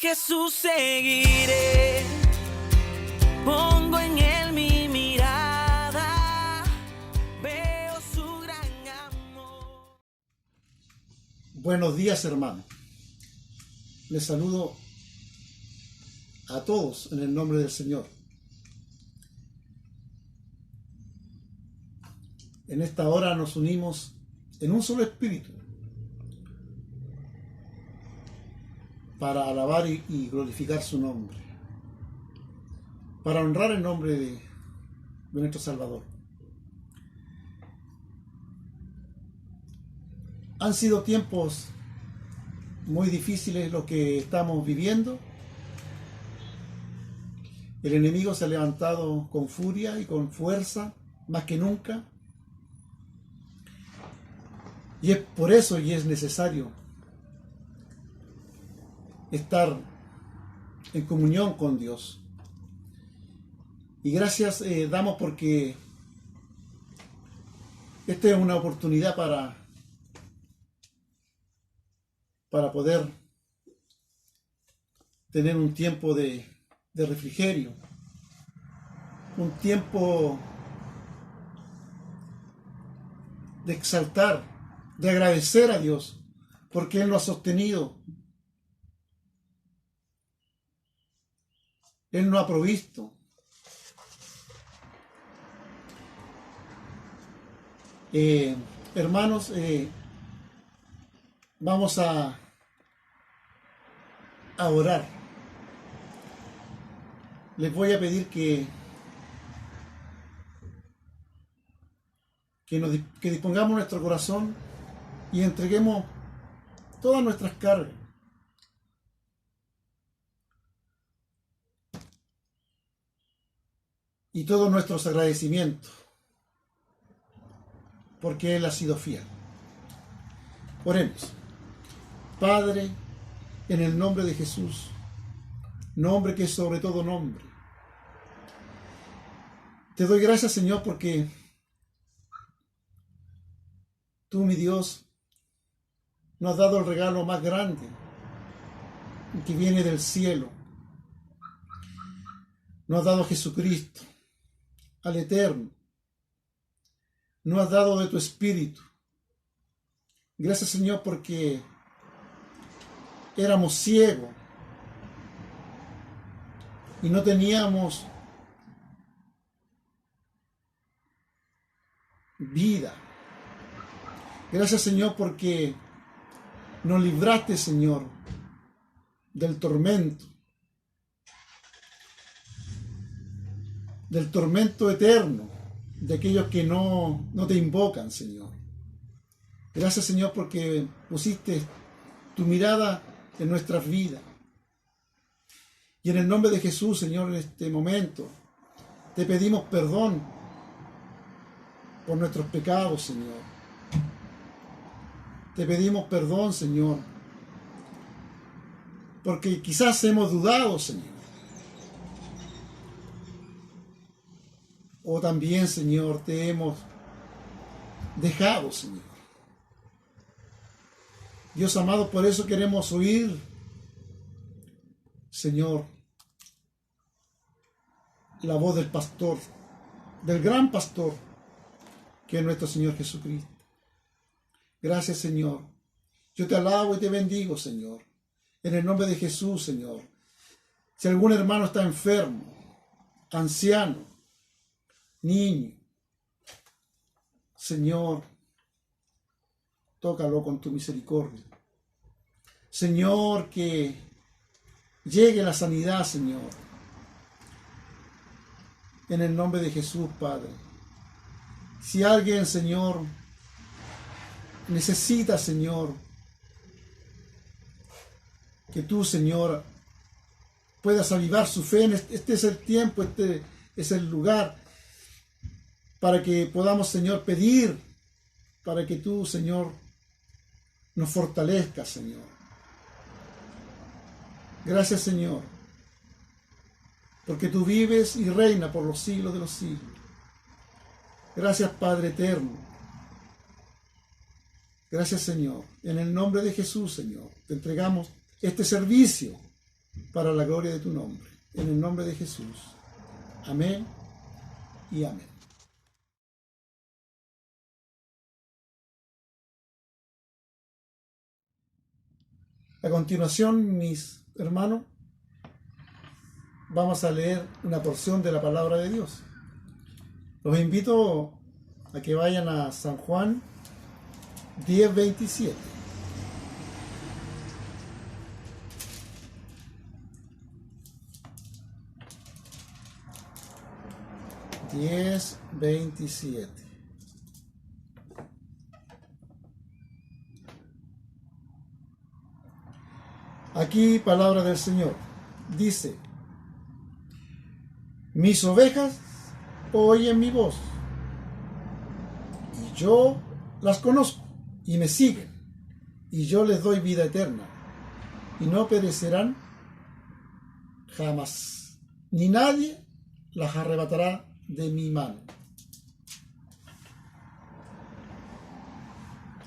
Jesús seguiré, pongo en él mi mirada, veo su gran amor. Buenos días, hermanos. Les saludo a todos en el nombre del Señor. En esta hora nos unimos en un solo espíritu para alabar y glorificar su nombre, para honrar el nombre de nuestro Salvador. Han sido tiempos muy difíciles los que estamos viviendo. El enemigo se ha levantado con furia y con fuerza, más que nunca. Y es por eso y es necesario estar en comunión con Dios. Y gracias damos porque esta es una oportunidad para poder tener un tiempo de refrigerio, un tiempo de exaltar, de agradecer a Dios, porque Él nos ha sostenido, Él nos ha provisto. Hermanos, vamos a orar. Les voy a pedir que dispongamos nuestro corazón y entreguemos todas nuestras cargas. Y todos nuestros agradecimientos, porque Él ha sido fiel. Oremos. Padre, en el nombre de Jesús, nombre que es sobre todo nombre, te doy gracias, Señor, porque tú, mi Dios, nos has dado el regalo más grande que viene del cielo. Nos has dado a Jesucristo, al Eterno. Nos has dado de tu Espíritu. Gracias, Señor, porque éramos ciegos y no teníamos vida. Gracias, Señor, porque nos libraste, Señor, del tormento eterno, de aquellos que no te invocan, Señor. Gracias, Señor, porque pusiste tu mirada en nuestras vidas. Y en el nombre de Jesús, Señor, en este momento, te pedimos perdón por nuestros pecados, Señor. Te pedimos perdón, Señor, porque quizás hemos dudado, Señor. O también, Señor, te hemos dejado, Señor. Dios amado, por eso queremos oír, Señor, la voz del pastor, del gran pastor, que es nuestro Señor Jesucristo. Gracias, Señor. Yo te alabo y te bendigo, Señor. En el nombre de Jesús, Señor. Si algún hermano está enfermo, anciano, niño, Señor, tócalo con tu misericordia. Señor, que llegue la sanidad, Señor. En el nombre de Jesús, Padre. Si alguien, Señor, necesita, Señor, que tú, Señor, puedas avivar su fe. Este es el tiempo, este es el lugar para que podamos, Señor, pedir, para que tú, Señor, nos fortalezcas, Señor. Gracias, Señor, porque tú vives y reinas por los siglos de los siglos. Gracias, Padre eterno. Gracias, Señor. En el nombre de Jesús, Señor, te entregamos este servicio para la gloria de tu nombre. En el nombre de Jesús. Amén y amén. A continuación, mis hermanos, vamos a leer una porción de la palabra de Dios. Los invito a que vayan a San Juan 10:27. Aquí, palabra del Señor. Dice: mis ovejas oyen mi voz, y yo las conozco, y me siguen, y yo les doy vida eterna, y no perecerán jamás, ni nadie las arrebatará de mi mano.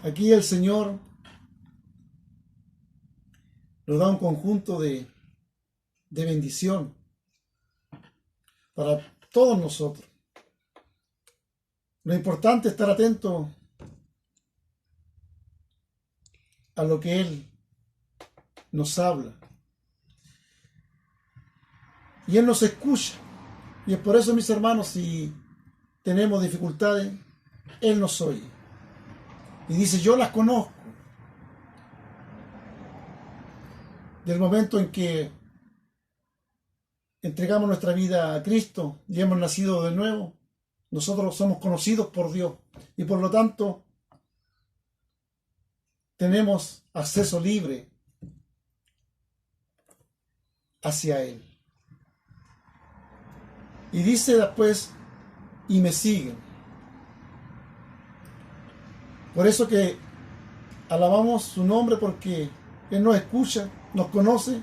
Aquí el Señor nos da un conjunto de bendición para todos nosotros. Lo importante es estar atento a lo que Él nos habla. Y Él nos escucha. Y es por eso, mis hermanos, si tenemos dificultades, Él nos oye. Y dice: yo las conozco. Del momento en que entregamos nuestra vida a Cristo y hemos nacido de nuevo, nosotros somos conocidos por Dios. Y por lo tanto, tenemos acceso libre hacia Él. Y dice después: y me siguen. Por eso que alabamos su nombre, porque Él nos escucha, nos conoce,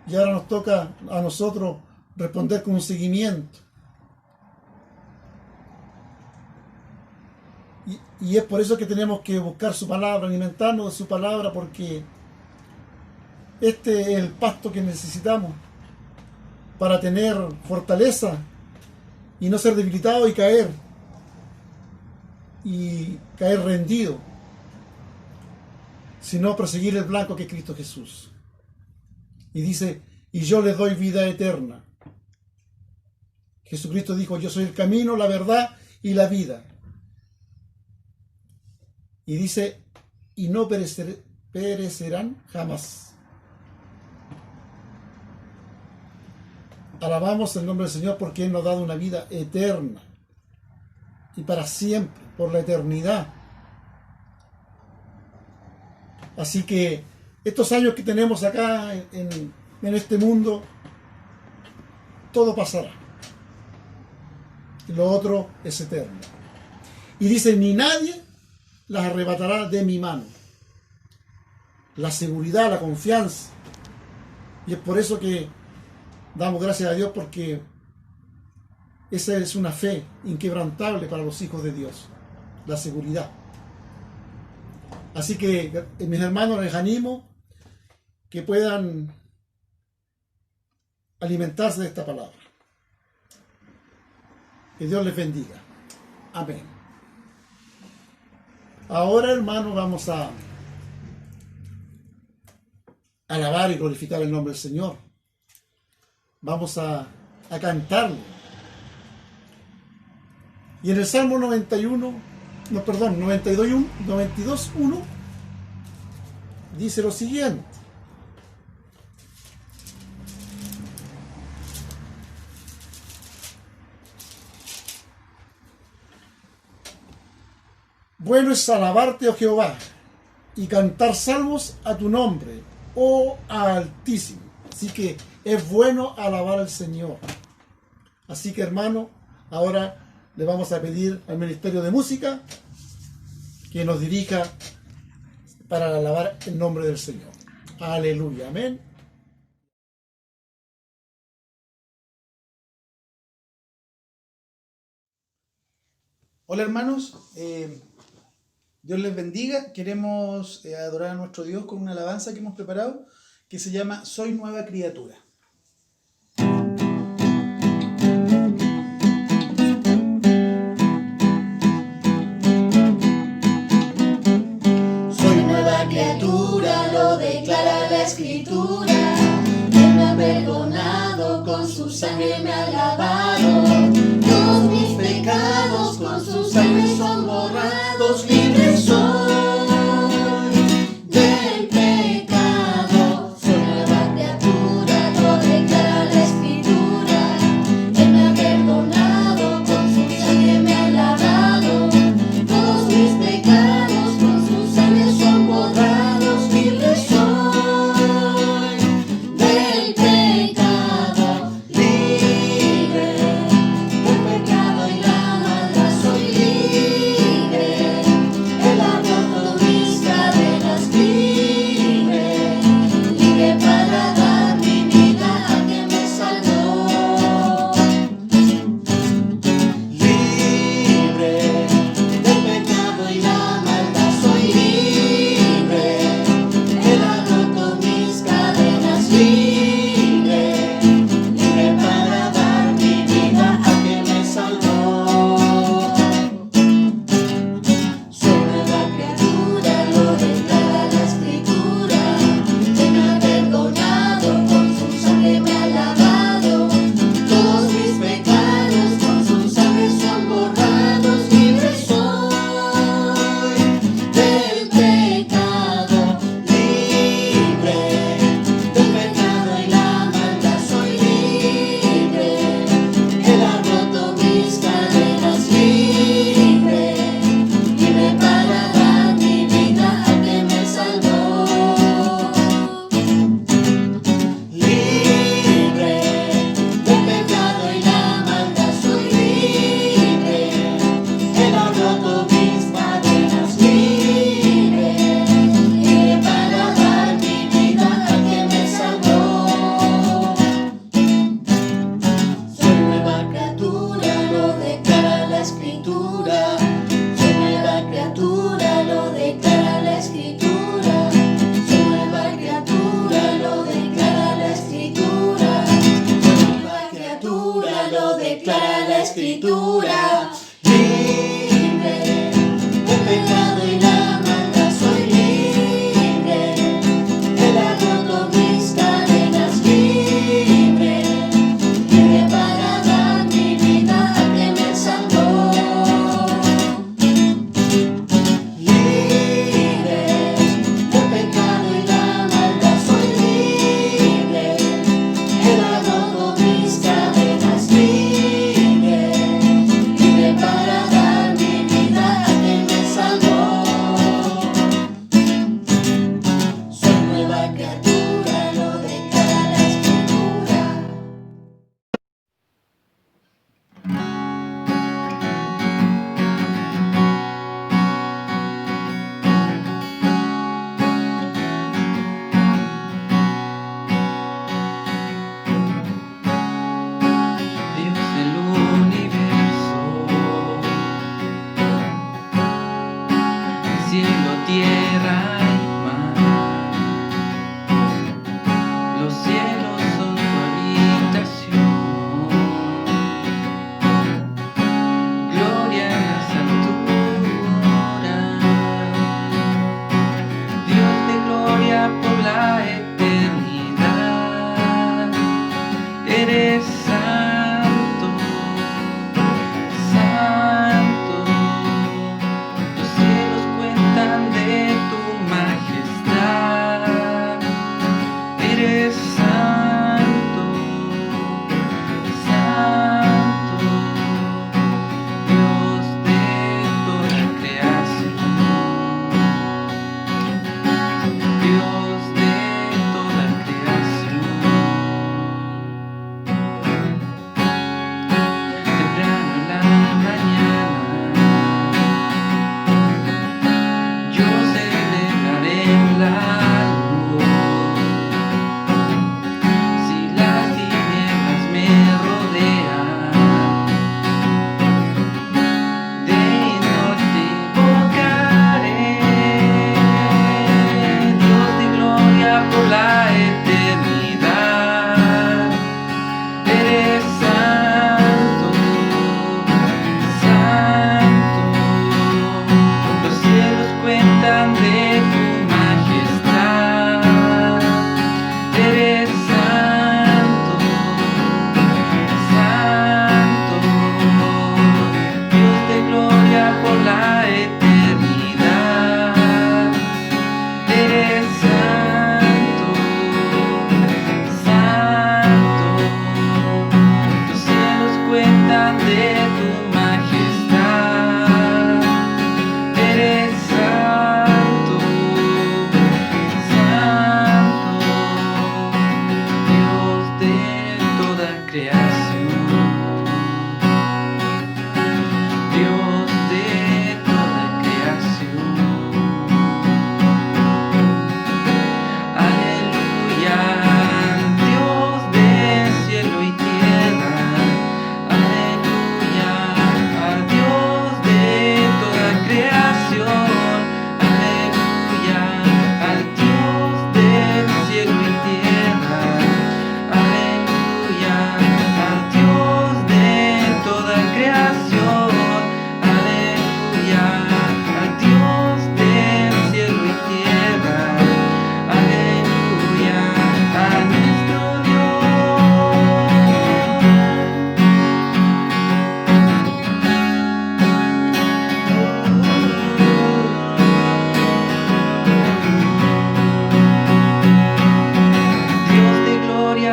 y ahora nos toca a nosotros responder con un seguimiento. Y es por eso que tenemos que buscar su palabra, alimentarnos de su palabra, porque este es el pasto que necesitamos para tener fortaleza y no ser debilitado y caer rendido, sino perseguir el blanco que es Cristo Jesús. Y dice: y yo les doy vida eterna. Jesucristo dijo: yo soy el camino, la verdad y la vida. Y dice: y no perecerán jamás. Alabamos el nombre del Señor, porque Él nos ha dado una vida eterna y para siempre, por la eternidad. Así que estos años que tenemos acá en este mundo, todo pasará. Y lo otro es eterno. Y dice: ni nadie las arrebatará de mi mano. La seguridad, la confianza. Y es por eso que damos gracias a Dios, porque esa es una fe inquebrantable para los hijos de Dios. La seguridad. Así que, mis hermanos, les animo que puedan alimentarse de esta palabra. Que Dios les bendiga. Amén. Ahora, hermanos, vamos a alabar y glorificar el nombre del Señor. Vamos a cantarle. Y en el Salmo 92:1 dice lo siguiente: bueno es alabarte, oh Jehová, y cantar salmos a tu nombre, oh Altísimo. Así que es bueno alabar al Señor. Así que, hermano, ahora le vamos a pedir al Ministerio de Música que nos dirija para alabar el nombre del Señor. Aleluya, amén. Hola, hermanos, Dios les bendiga. Queremos adorar a nuestro Dios con una alabanza que hemos preparado, que se llama Soy Nueva Criatura. Soy nueva criatura, lo declara la Escritura. Él me ha perdonado, con su sangre me ha lavado. Todos mis pecados con su sangre son borrados. Libre soy del pecado. Soy nueva criatura, lo declara la Escritura. Él me ha perdonado, con su sangre me ha lavado. Todos mis pecados con su sangre son borrados. Libre soy del pecado. Libre del pecado y la maldad. Soy libre. Él ha roto mis cadenas. Libre, libre para dar mi vida a quien me salvó. Libre del pecado y la maldad. Soy libre. Él ha roto mis cadenas. Libre, libre para dar mi vida a quien me salvó. Soy nueva criatura, lo declara la Escritura. Él me ha perdonado, con su sangre me ha lavado. Todos mis pecados con su sangre son borrados. Libre soy del pecado. Libre del pecado y la maldad. Soy libre. Él ha roto mis cadenas. Libre, libre para dar mi vida a quien me salvó. Libre del pecado y la maldad. Soy libre. Él ha roto mis cadenas. Libre, libre para dar mi vida a quien me salvó. Soy nueva criatura, lo declara la Escritura. Soy nueva criatura, lo declara la Escritura. Soy nueva criatura, lo declara la Escritura. Soy nueva criatura, lo declara la Escritura. Libre del pecado y la maldad. Soy libre. Él ha roto mis cadenas. Libre, libre para dar mi vida a quien me salvó. Libre del pecado y la maldad. Soy libre. Él ha roto mis cadenas. Libre, libre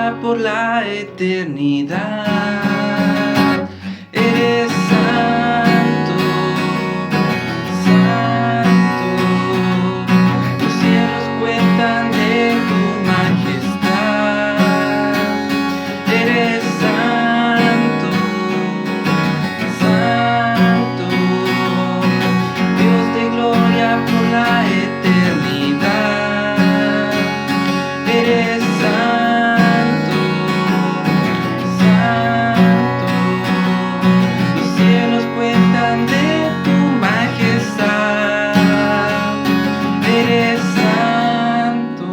gloria por la eternidad. Eres santo, santo. Los cielos cuentan de tu majestad. Eres santo, santo. Dios de gloria por la eternidad. Eres santo, santo. Los cielos cuentan de tu majestad. Eres santo,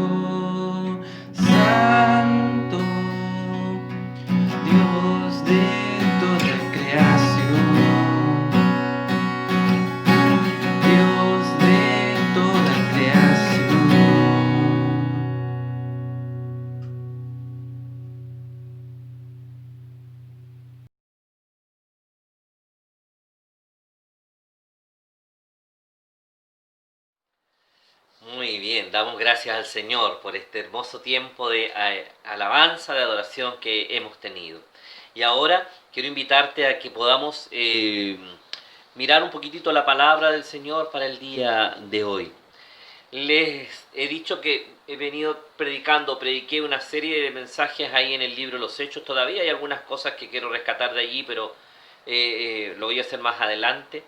santo. Dios de toda creación. Dios de toda creación. Muy bien, damos gracias al Señor por este hermoso tiempo de alabanza, de adoración que hemos tenido. Y ahora quiero invitarte a que podamos mirar un poquitito la palabra del Señor para el día de hoy. Les he dicho que he venido prediqué una serie de mensajes ahí en el libro Los Hechos. Todavía hay algunas cosas que quiero rescatar de allí, pero lo voy a hacer más adelante.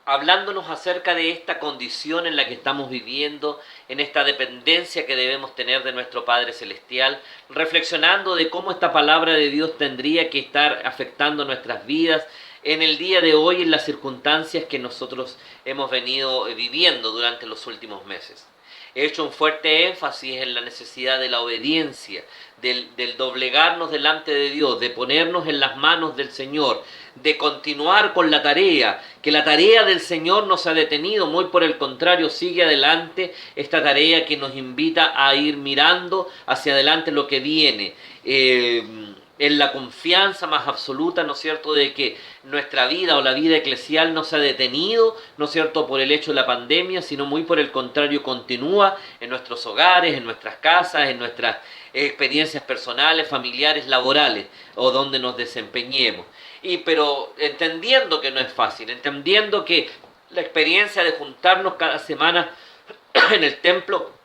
Hablándonos acerca de esta condición en la que estamos viviendo, en esta dependencia que debemos tener de nuestro Padre Celestial, reflexionando de cómo esta palabra de Dios tendría que estar afectando nuestras vidas en el día de hoy, en las circunstancias que nosotros hemos venido viviendo durante los últimos meses. He hecho un fuerte énfasis en la necesidad de la obediencia, del doblegarnos delante de Dios, de ponernos en las manos del Señor, de continuar con la tarea, que la tarea del Señor no se ha detenido, muy por el contrario, sigue adelante esta tarea que nos invita a ir mirando hacia adelante lo que viene, en la confianza más absoluta, ¿no es cierto?, de que nuestra vida o la vida eclesial no se ha detenido, ¿no es cierto?, por el hecho de la pandemia, sino muy por el contrario, continúa en nuestros hogares, en nuestras casas, en nuestras experiencias personales, familiares, laborales, o donde nos desempeñemos. Pero entendiendo que no es fácil, entendiendo que la experiencia de juntarnos cada semana en el templo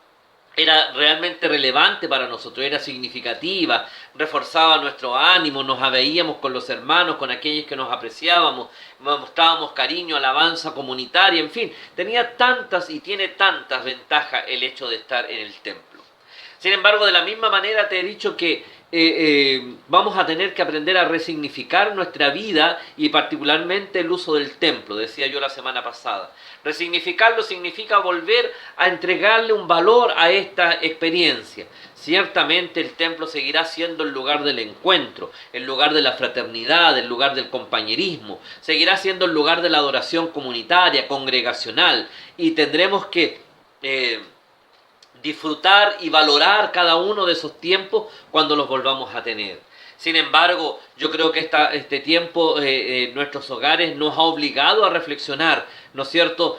era realmente relevante para nosotros, era significativa, reforzaba nuestro ánimo, nos aveíamos con los hermanos, con aquellos que nos apreciábamos, mostrábamos cariño, alabanza comunitaria, en fin, tenía tantas y tiene tantas ventajas el hecho de estar en el templo. Sin embargo, de la misma manera te he dicho que vamos a tener que aprender a resignificar nuestra vida y particularmente el uso del templo, decía yo la semana pasada. Resignificarlo significa volver a entregarle un valor a esta experiencia. Ciertamente el templo seguirá siendo el lugar del encuentro, el lugar de la fraternidad, el lugar del compañerismo, seguirá siendo el lugar de la adoración comunitaria, congregacional, y tendremos que disfrutar y valorar cada uno de esos tiempos cuando los volvamos a tener. Sin embargo, yo creo que este tiempo en nuestros hogares nos ha obligado a reflexionar, ¿no es cierto?,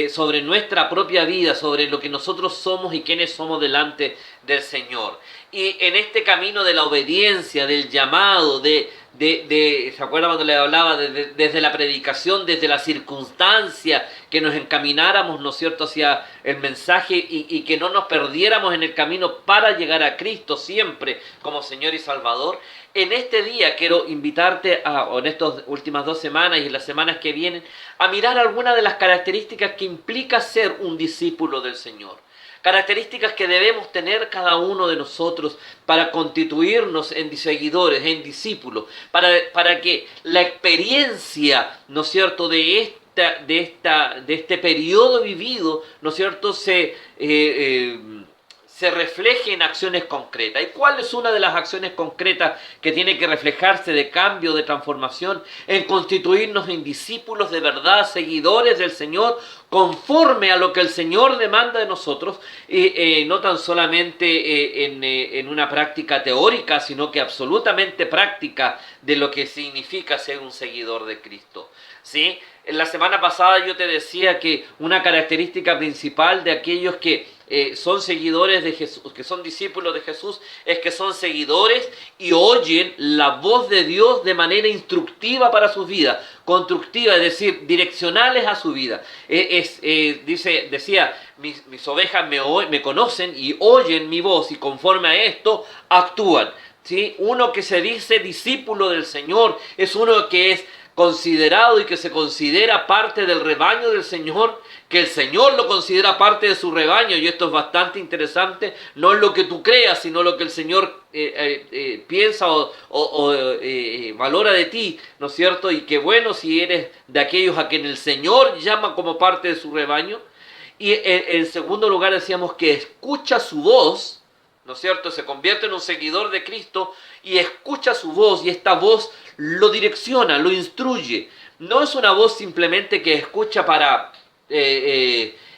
sobre nuestra propia vida, sobre lo que nosotros somos y quiénes somos delante del Señor. Y en este camino de la obediencia, del llamado, ¿se acuerdan cuando le hablaba desde la predicación, desde la circunstancia, que nos encamináramos, ¿no es cierto?, hacia el mensaje y que no nos perdiéramos en el camino para llegar a Cristo siempre como Señor y Salvador? En este día quiero invitarte, en estas últimas 2 semanas y en las semanas que vienen, a mirar algunas de las características que implica ser un discípulo del Señor. Características que debemos tener cada uno de nosotros para constituirnos en seguidores, en discípulos, para que la experiencia, ¿no es cierto?, de este periodo vivido, ¿no es cierto?, se refleje en acciones concretas. ¿Y cuál es una de las acciones concretas que tiene que reflejarse de cambio, de transformación? En constituirnos en discípulos de verdad, seguidores del Señor, conforme a lo que el Señor demanda de nosotros, no tan solamente en una práctica teórica, sino que absolutamente práctica de lo que significa ser un seguidor de Cristo. ¿Sí? En la semana pasada yo te decía que una característica principal de aquellos que son seguidores de Jesús, que son discípulos de Jesús, es que son seguidores y oyen la voz de Dios de manera instructiva para sus vidas, constructiva, es decir, direccionales a su vida. Decía, mis ovejas me conocen y oyen mi voz y conforme a esto actúan. ¿Sí? Uno que se dice discípulo del Señor es uno que es considerado y que se considera parte del rebaño del Señor, que el Señor lo considera parte de su rebaño, y esto es bastante interesante, no es lo que tú creas, sino lo que el Señor piensa o valora de ti, ¿no es cierto? Y que bueno si eres de aquellos a quien el Señor llama como parte de su rebaño. Y en segundo lugar decíamos que escucha su voz, ¿no es cierto? Se convierte en un seguidor de Cristo y escucha su voz, y esta voz lo direcciona, lo instruye. No es una voz simplemente que escucha para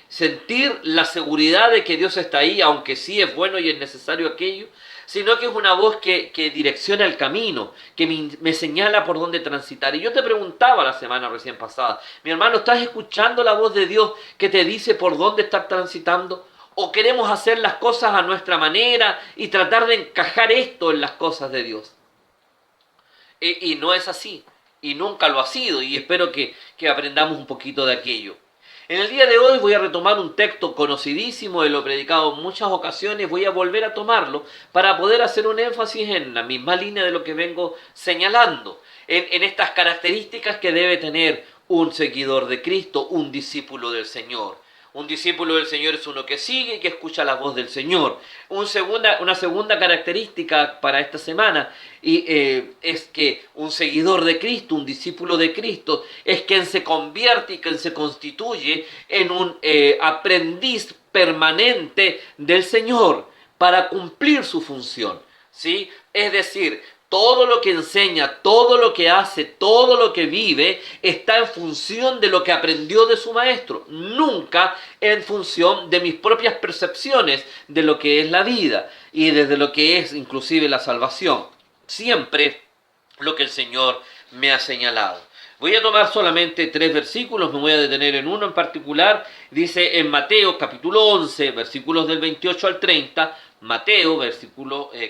sentir la seguridad de que Dios está ahí, aunque sí es bueno y es necesario aquello, sino que es una voz que direcciona el camino, que me señala por dónde transitar. Y yo te preguntaba la semana recién pasada, mi hermano, ¿estás escuchando la voz de Dios que te dice por dónde estar transitando? ¿O queremos hacer las cosas a nuestra manera y tratar de encajar esto en las cosas de Dios? Y no es así, y nunca lo ha sido, y espero que aprendamos un poquito de aquello. En el día de hoy voy a retomar un texto conocidísimo, lo he predicado en muchas ocasiones, voy a volver a tomarlo para poder hacer un énfasis en la misma línea de lo que vengo señalando, en estas características que debe tener un seguidor de Cristo, un discípulo del Señor. Un discípulo del Señor es uno que sigue y que escucha la voz del Señor. Una segunda característica para esta semana es que un seguidor de Cristo, un discípulo de Cristo, es quien se convierte y quien se constituye en un aprendiz permanente del Señor para cumplir su función, ¿sí? Es decir, todo lo que enseña, todo lo que hace, todo lo que vive está en función de lo que aprendió de su maestro, nunca en función de mis propias percepciones de lo que es la vida y desde lo que es inclusive la salvación. Siempre lo que el Señor me ha señalado. Voy a tomar solamente 3 versículos, me voy a detener en uno en particular. Dice en Mateo capítulo 11, versículos del 28 al 30, Mateo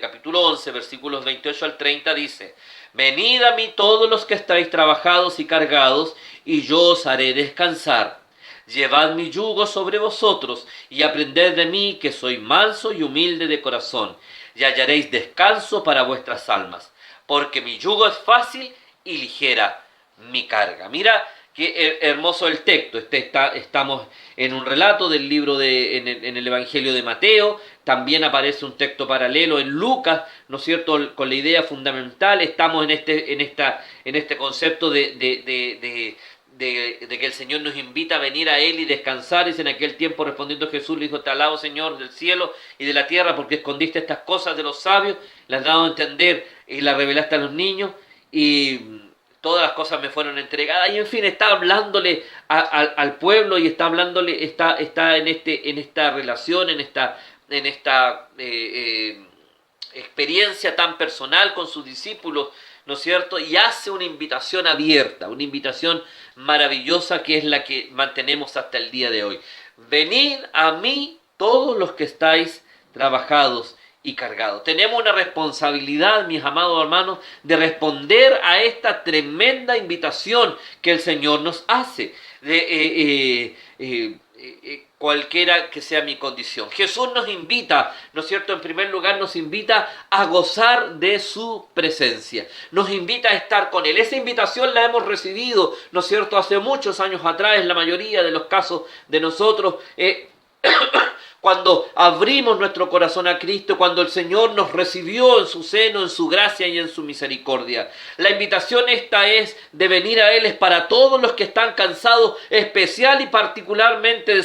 capítulo 11, versículos 28 al 30 dice: Venid a mí todos los que estáis trabajados y cargados, y yo os haré descansar. Llevad mi yugo sobre vosotros, y aprended de mí, que soy manso y humilde de corazón, y hallaréis descanso para vuestras almas, porque mi yugo es fácil y ligera mi carga. Mira qué hermoso el texto. Estamos en un relato del libro en el Evangelio de Mateo. También aparece un texto paralelo en Lucas, ¿no es cierto?, con la idea fundamental. Estamos en este concepto de que el Señor nos invita a venir a Él y descansar. Y en aquel tiempo, respondiendo Jesús, le dijo: Te alabo, Señor, del cielo y de la tierra, porque escondiste estas cosas de los sabios, las has dado a entender y las revelaste a los niños, y todas las cosas me fueron entregadas. Y en fin, está hablándole al pueblo, y está hablándole, está en esta relación, en esta experiencia tan personal con sus discípulos, ¿no es cierto? Y hace una invitación abierta, una invitación maravillosa, que es la que mantenemos hasta el día de hoy. Venid a mí todos los que estáis trabajados y cargados. Tenemos una responsabilidad, mis amados hermanos, de responder a esta tremenda invitación que el Señor nos hace, cualquiera que sea mi condición. Jesús nos invita, ¿no es cierto? En primer lugar nos invita a gozar de su presencia, nos invita a estar con Él. Esa invitación la hemos recibido, ¿no es cierto?, hace muchos años atrás, en la mayoría de los casos de nosotros, cuando abrimos nuestro corazón a Cristo, cuando el Señor nos recibió en su seno, en su gracia y en su misericordia. La invitación esta es de venir a Él, es para todos los que están cansados, especial y particularmente de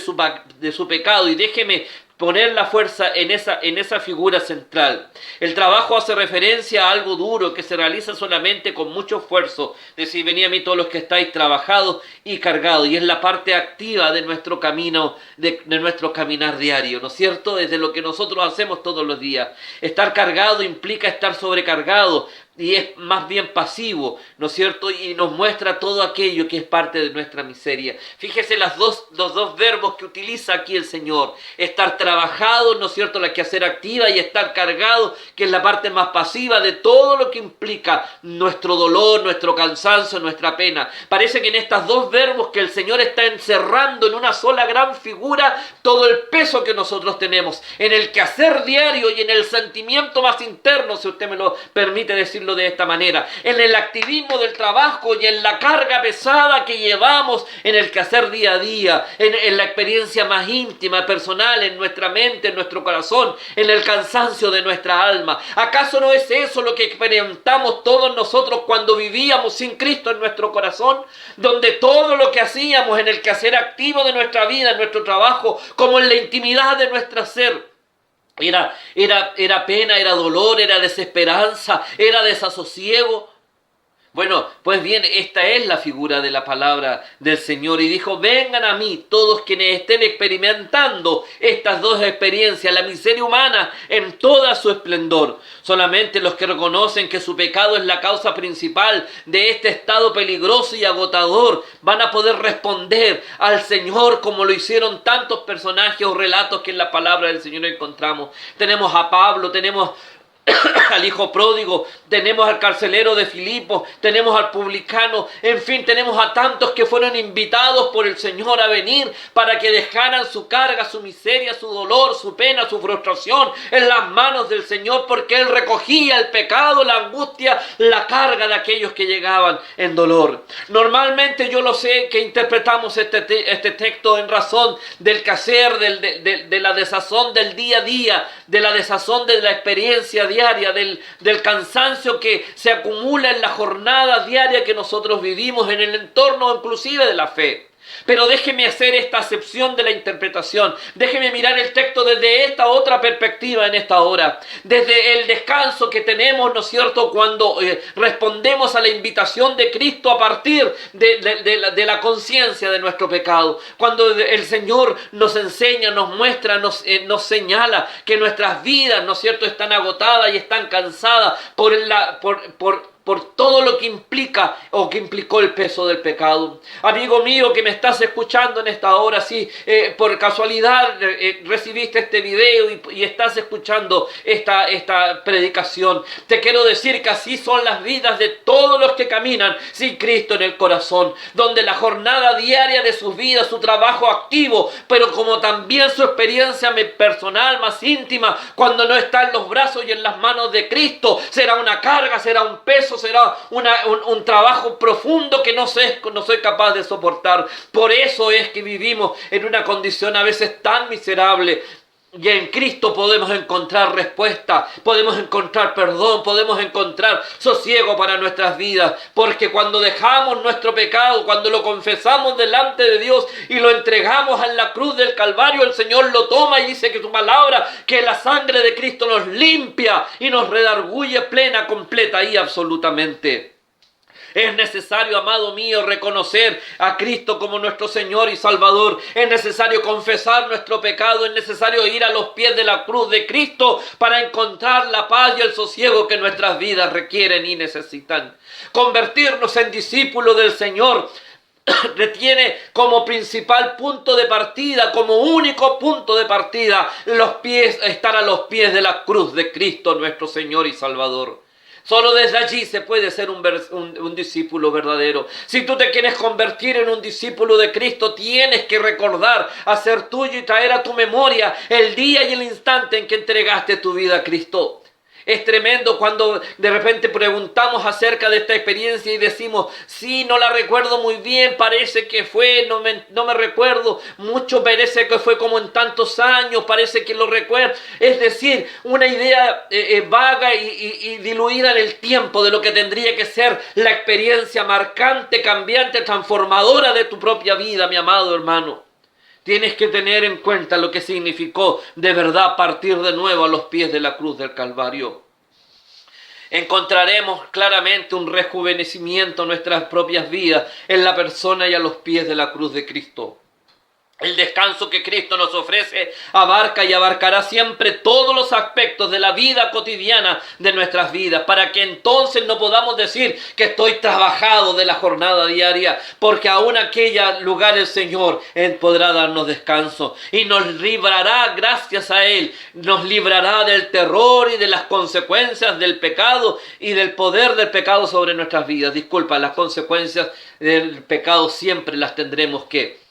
su pecado. Y déjeme poner la fuerza en esa figura central. El trabajo hace referencia a algo duro que se realiza solamente con mucho esfuerzo. Decir: venid a mí todos los que estáis trabajados y cargados. Y es la parte activa de nuestro camino, de nuestro caminar diario, ¿no es cierto? Desde lo que nosotros hacemos todos los días. Estar cargado implica estar sobrecargado. y es más bien pasivo, ¿no es cierto? Y nos muestra todo aquello que es parte de nuestra miseria. Fíjese los dos verbos que utiliza aquí el Señor. Estar trabajado, ¿no es cierto?, la quehacer activa, y estar cargado, que es la parte más pasiva de todo lo que implica nuestro dolor, nuestro cansancio, nuestra pena. Parece que en estos dos verbos que el Señor está encerrando en una sola gran figura todo el peso que nosotros tenemos, en el quehacer diario y en el sentimiento más interno, si usted me lo permite decirlo de esta manera, en el activismo del trabajo y en la carga pesada que llevamos en el quehacer día a día, en la experiencia más íntima, personal, en nuestra mente, en nuestro corazón, en el cansancio de nuestra alma. ¿Acaso no es eso lo que experimentamos todos nosotros cuando vivíamos sin Cristo en nuestro corazón? Donde todo lo que hacíamos en el quehacer activo de nuestra vida, en nuestro trabajo, como en la intimidad de nuestro ser, era pena, era dolor, era desesperanza, era desasosiego. Bueno, pues bien, esta es la figura de la palabra del Señor. Y dijo: vengan a mí todos quienes estén experimentando estas dos experiencias, la miseria humana en toda su esplendor. Solamente los que reconocen que su pecado es la causa principal de este estado peligroso y agotador van a poder responder al Señor, como lo hicieron tantos personajes o relatos que en la palabra del Señor encontramos. Tenemos a Pablo, tenemos al hijo pródigo, tenemos al carcelero de Filipos, tenemos al publicano, en fin, tenemos a tantos que fueron invitados por el Señor a venir para que dejaran su carga, su miseria, su dolor, su pena, su frustración en las manos del Señor, porque Él recogía el pecado, la angustia, la carga de aquellos que llegaban en dolor. Normalmente yo lo sé que interpretamos este texto en razón del quehacer, de la desazón del día a día, de la desazón de la experiencia diaria, del cansancio que se acumula en la jornada diaria que nosotros vivimos en el entorno inclusive de la fe. Pero déjeme hacer esta acepción de la interpretación. Déjeme mirar el texto desde esta otra perspectiva en esta hora. Desde el descanso que tenemos, ¿no es cierto?, cuando respondemos a la invitación de Cristo a partir de la conciencia de nuestro pecado. Cuando el Señor nos enseña, nos muestra, nos señala que nuestras vidas, ¿no es cierto?, están agotadas y están cansadas por todo lo que implica o que implicó el peso del pecado. Amigo mío que me estás escuchando en esta hora, si por casualidad recibiste este video y estás escuchando esta predicación, te quiero decir que así son las vidas de todos los que caminan sin Cristo en el corazón, donde la jornada diaria de sus vidas, su trabajo activo, pero como también su experiencia personal más íntima, cuando no está en los brazos y en las manos de Cristo, será una carga, será un peso, será un trabajo profundo que no soy capaz de soportar. Por eso es que vivimos en una condición a veces tan miserable. Y en Cristo podemos encontrar respuesta, podemos encontrar perdón, podemos encontrar sosiego para nuestras vidas. Porque cuando dejamos nuestro pecado, cuando lo confesamos delante de Dios y lo entregamos en la cruz del Calvario, el Señor lo toma y dice que su palabra, que la sangre de Cristo nos limpia y nos redarguye plena, completa y absolutamente. Es necesario, amado mío, reconocer a Cristo como nuestro Señor y Salvador. Es necesario confesar nuestro pecado. Es necesario ir a los pies de la cruz de Cristo para encontrar la paz y el sosiego que nuestras vidas requieren y necesitan. Convertirnos en discípulos del Señor retiene como principal punto de partida, como único punto de partida, estar a los pies de la cruz de Cristo, nuestro Señor y Salvador. Solo desde allí se puede ser un discípulo verdadero. Si tú te quieres convertir en un discípulo de Cristo, tienes que recordar, hacer tuyo y traer a tu memoria el día y el instante en que entregaste tu vida a Cristo. Es tremendo cuando de repente preguntamos acerca de esta experiencia y decimos: sí, no la recuerdo muy bien, parece que fue, no me recuerdo mucho, parece que fue como en tantos años, parece que lo recuerdo. Es decir, una idea vaga y diluida en el tiempo de lo que tendría que ser la experiencia marcante, cambiante, transformadora de tu propia vida, mi amado hermano. Tienes que tener en cuenta lo que significó de verdad partir de nuevo a los pies de la cruz del Calvario. Encontraremos claramente un rejuvenecimiento en nuestras propias vidas en la persona y a los pies de la cruz de Cristo. El descanso que Cristo nos ofrece abarca y abarcará siempre todos los aspectos de la vida cotidiana de nuestras vidas, para que entonces no podamos decir que estoy trabajado de la jornada diaria, porque aún aquella lugar el Señor Él podrá darnos descanso y nos librará, gracias a Él, nos librará del terror y de las consecuencias del pecado y del poder del pecado sobre nuestras vidas. Disculpa, las consecuencias del pecado siempre las tendremos que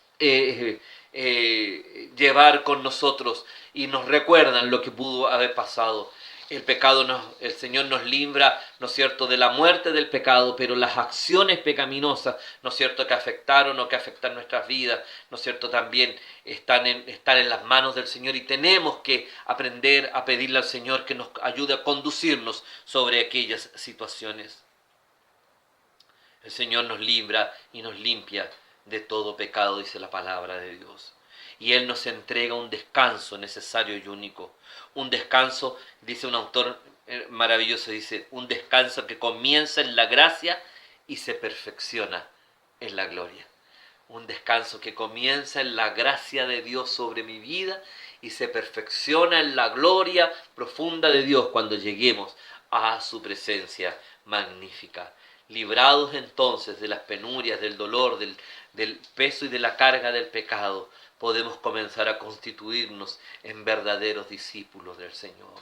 llevar con nosotros, y nos recuerdan lo que pudo haber pasado. El pecado el Señor nos libra, ¿no es cierto?, de la muerte del pecado, pero las acciones pecaminosas, ¿no es cierto?, que afectaron o que afectan nuestras vidas, ¿no es cierto?, también están en las manos del Señor, y tenemos que aprender a pedirle al Señor que nos ayude a conducirnos sobre aquellas situaciones. El Señor nos libra y nos limpia de todo pecado, dice la palabra de Dios. Y Él nos entrega un descanso necesario y único. Un descanso, dice un autor maravilloso, dice, un descanso que comienza en la gracia y se perfecciona en la gloria. Un descanso que comienza en la gracia de Dios sobre mi vida y se perfecciona en la gloria profunda de Dios cuando lleguemos a su presencia magnífica. Librados entonces de las penurias, del dolor, del peso y de la carga del pecado, podemos comenzar a constituirnos en verdaderos discípulos del Señor.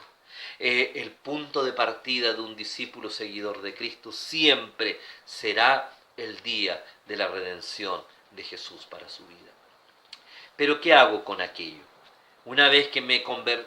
El punto de partida de un discípulo seguidor de Cristo siempre será el día de la redención de Jesús para su vida. Pero ¿qué hago con aquello? Una vez que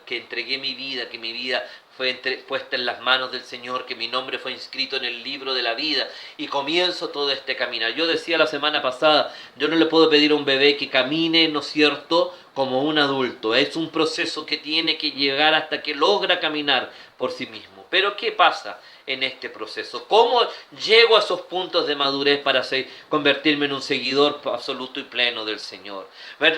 que entregué mi vida, que mi vida fue puesta en las manos del Señor, que mi nombre fue inscrito en el libro de la vida y comienzo todo este caminar. Yo decía la semana pasada, yo no le puedo pedir a un bebé que camine, ¿no es cierto?, como un adulto. Es un proceso que tiene que llegar hasta que logra caminar por sí mismo. Pero ¿qué pasa en este proceso? ¿Cómo llego a esos puntos de madurez para convertirme en un seguidor absoluto y pleno del Señor?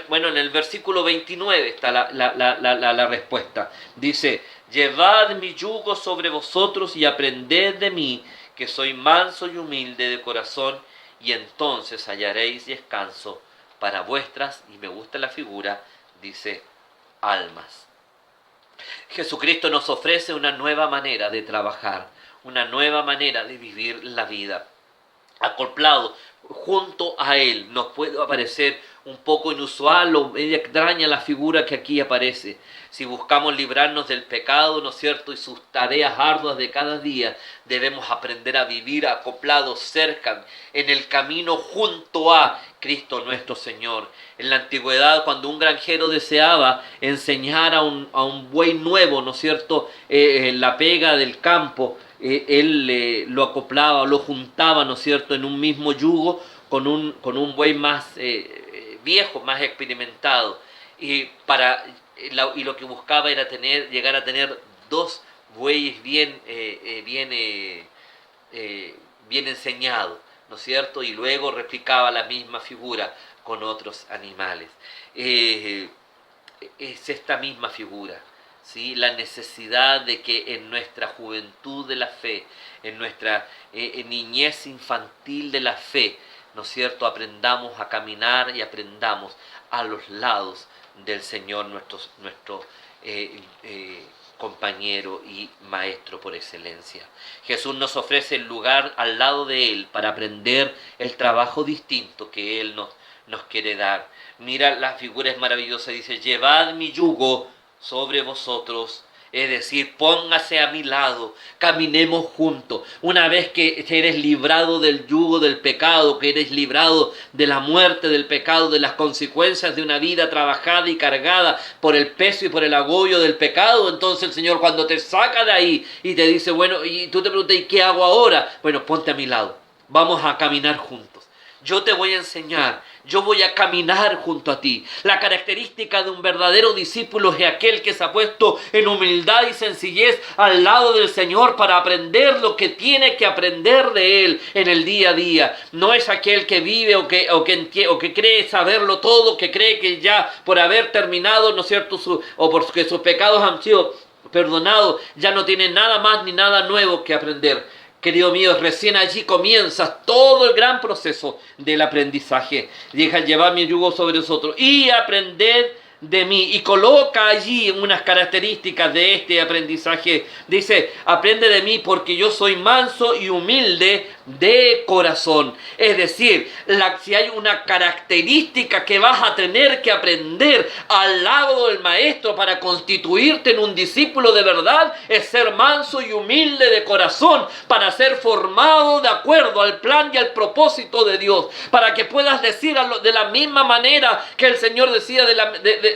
Bueno, en el versículo 29 está la respuesta. Dice, llevad mi yugo sobre vosotros y aprended de mí, que soy manso y humilde de corazón, y entonces hallaréis descanso para vuestras, y me gusta la figura, dice, almas. Jesucristo nos ofrece una nueva manera de trabajar, una nueva manera de vivir la vida. Acoplado junto a Él nos puede parecer un poco inusual o media extraña la figura que aquí aparece. Si buscamos librarnos del pecado, ¿no es cierto?, y sus tareas arduas de cada día, debemos aprender a vivir acoplados cerca, en el camino junto a Cristo nuestro Señor. En la antigüedad, cuando un granjero deseaba enseñar a un buey nuevo, ¿no es cierto?, la pega del campo, él lo acoplaba, lo juntaba, ¿no es cierto?, en un mismo yugo con un buey más viejo, más experimentado, y lo que buscaba era llegar a tener dos bueyes bien enseñados, ¿no es cierto?, y luego replicaba la misma figura con otros animales. Es esta misma figura, ¿sí?, la necesidad de que en nuestra juventud de la fe, en nuestra niñez infantil de la fe, ¿no es cierto?, aprendamos a caminar y aprendamos a los lados del Señor, nuestro compañero y maestro por excelencia. Jesús nos ofrece el lugar al lado de Él para aprender el trabajo distinto que Él nos quiere dar. Mira, la figura es maravillosa, dice, llevad mi yugo sobre vosotros, es decir, póngase a mi lado, caminemos juntos. Una vez que eres librado del yugo del pecado, que eres librado de la muerte del pecado, de las consecuencias de una vida trabajada y cargada por el peso y por el agobio del pecado, entonces el Señor cuando te saca de ahí y te dice, bueno, y tú te preguntas, ¿y qué hago ahora? Bueno, ponte a mi lado, vamos a caminar juntos. Yo te voy a enseñar, yo voy a caminar junto a ti. La característica de un verdadero discípulo es aquel que se ha puesto en humildad y sencillez al lado del Señor para aprender lo que tiene que aprender de Él en el día a día. No es aquel que vive o que cree saberlo todo, que cree que ya por haber terminado, ¿no es cierto?, o porque sus pecados han sido perdonados, ya no tiene nada más ni nada nuevo que aprender. Querido mío, recién allí comienza todo el gran proceso del aprendizaje. Deja llevar mi yugo sobre vosotros y aprended de mí. Y coloca allí unas características de este aprendizaje. Dice, aprende de mí porque yo soy manso y humilde de corazón. Es decir, si hay una característica que vas a tener que aprender al lado del maestro para constituirte en un discípulo de verdad, es ser manso y humilde de corazón, para ser formado de acuerdo al plan y al propósito de Dios, para que puedas decir de la misma manera que el Señor decía,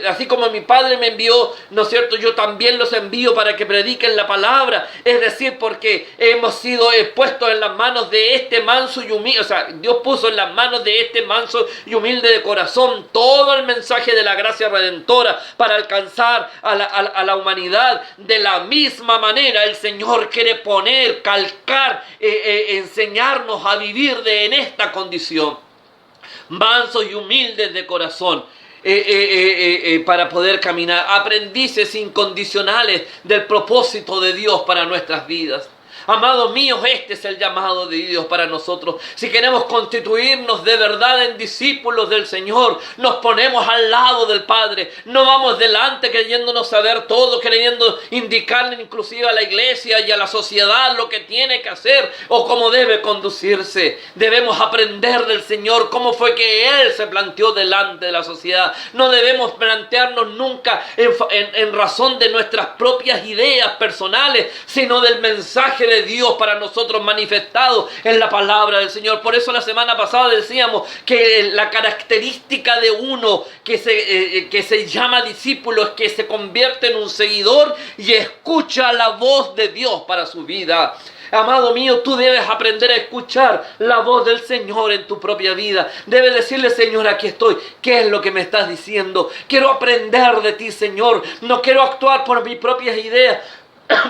así como mi Padre me envió, ¿no es cierto?, yo también los envío para que prediquen la palabra. Es decir, porque hemos sido expuestos en las manos de este manso y humilde, o sea, Dios puso en las manos de este manso y humilde de corazón todo el mensaje de la gracia redentora para alcanzar a la humanidad. De la misma manera el Señor quiere poner, calcar, enseñarnos a vivir en esta condición, mansos y humildes de corazón. Para poder caminar, aprendices incondicionales del propósito de Dios para nuestras vidas. Amados míos, este es el llamado de Dios para nosotros. Si queremos constituirnos de verdad en discípulos del Señor, nos ponemos al lado del Padre. No vamos delante creyéndonos saber todo, creyendo indicarle inclusive a la iglesia y a la sociedad lo que tiene que hacer o cómo debe conducirse. Debemos aprender del Señor cómo fue que Él se planteó delante de la sociedad. No debemos plantearnos nunca en razón de nuestras propias ideas personales, sino del mensaje de Dios para nosotros manifestado en la palabra del Señor. Por eso la semana pasada decíamos que la característica de uno que se llama discípulo es que se convierte en un seguidor y escucha la voz de Dios para su vida. Amado mío, tú debes aprender a escuchar la voz del Señor en tu propia vida. Debes decirle, Señor, aquí estoy. ¿Qué es lo que me estás diciendo? Quiero aprender de ti, Señor. No quiero actuar por mis propias ideas.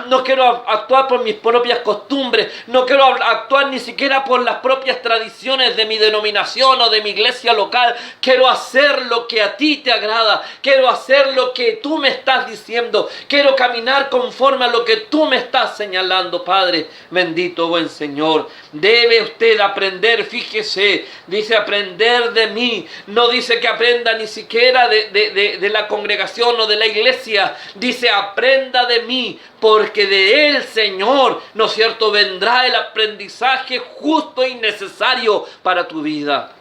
No quiero actuar por mis propias costumbres. No quiero actuar ni siquiera por las propias tradiciones de mi denominación o de mi iglesia local. Quiero hacer lo que a ti te agrada. Quiero hacer lo que tú me estás diciendo. Quiero caminar conforme a lo que tú me estás señalando, Padre. Bendito buen Señor. Debe usted aprender, fíjese. Dice aprender de mí. No dice que aprenda ni siquiera de la congregación o de la iglesia. Dice aprenda de mí. Porque de Él, Señor, ¿no es cierto?, vendrá el aprendizaje justo y necesario para tu vida.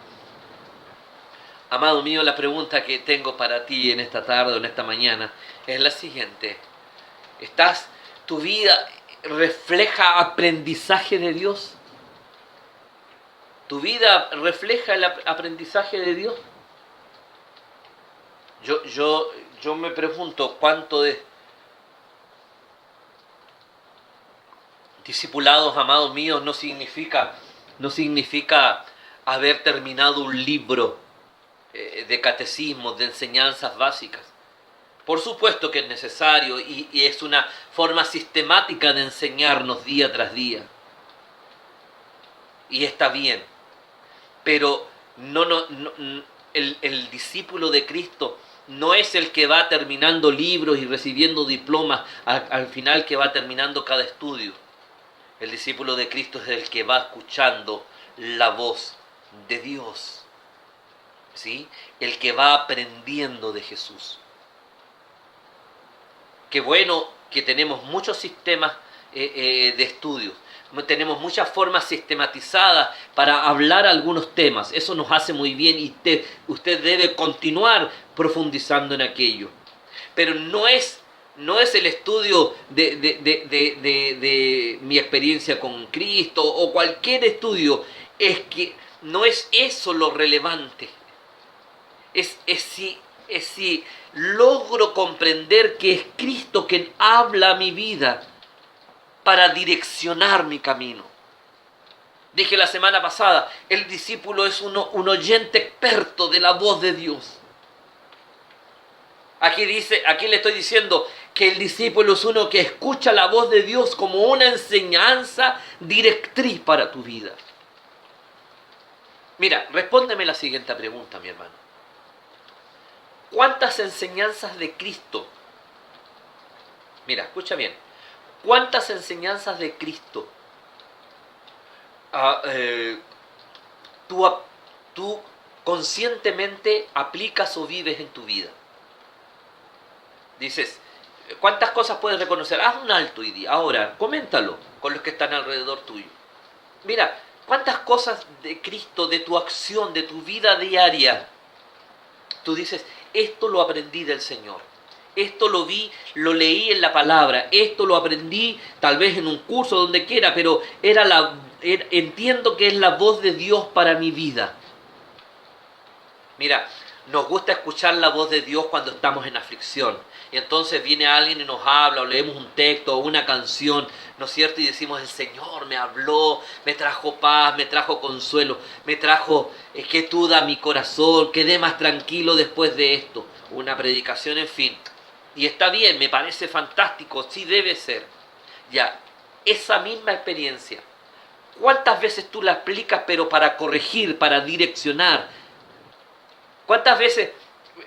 Amado mío, la pregunta que tengo para ti en esta tarde o en esta mañana es la siguiente. ¿Tu vida refleja aprendizaje de Dios? ¿Tu vida refleja el aprendizaje de Dios? Yo me pregunto cuánto de discipulados, amados míos, no significa haber terminado un libro de catecismo, de enseñanzas básicas. Por supuesto que es necesario y es una forma sistemática de enseñarnos día tras día. Y está bien. Pero el discípulo de Cristo no es el que va terminando libros y recibiendo diplomas al final, que va terminando cada estudio. El discípulo de Cristo es el que va escuchando la voz de Dios, ¿sí? El que va aprendiendo de Jesús. Qué bueno que tenemos muchos sistemas de estudios, tenemos muchas formas sistematizadas para hablar algunos temas. Eso nos hace muy bien y usted debe continuar profundizando en aquello. Pero no es el estudio de mi experiencia con Cristo o cualquier estudio. Es que no es eso lo relevante. Es si logro comprender que es Cristo quien habla a mi vida para direccionar mi camino. Dije la semana pasada, el discípulo es un oyente experto de la voz de Dios. Aquí le estoy diciendo que el discípulo es uno que escucha la voz de Dios como una enseñanza directriz para tu vida. Mira, respóndeme la siguiente pregunta, mi hermano. ¿Cuántas enseñanzas de Cristo? Mira, escucha bien. ¿Cuántas enseñanzas de Cristo tú conscientemente aplicas o vives en tu vida. Dices, ¿cuántas cosas puedes reconocer? Haz un alto hoy día. Ahora, coméntalo con los que están alrededor tuyo. Mira, ¿cuántas cosas de Cristo, de tu acción, de tu vida diaria, tú dices, esto lo aprendí del Señor? Esto lo vi, lo leí en la palabra, esto lo aprendí tal vez en un curso, donde quiera, pero entiendo que es la voz de Dios para mi vida. Mira, nos gusta escuchar la voz de Dios cuando estamos en aflicción. Y entonces viene alguien y nos habla, o leemos un texto o una canción, ¿no es cierto? Y decimos, el Señor me habló, me trajo paz, me trajo consuelo, me trajo quietud a mi corazón, quedé más tranquilo después de esto. Una predicación, en fin. Y está bien, me parece fantástico, sí debe ser. Ya, esa misma experiencia, ¿cuántas veces tú la aplicas pero para corregir, para direccionar? ¿Cuántas veces,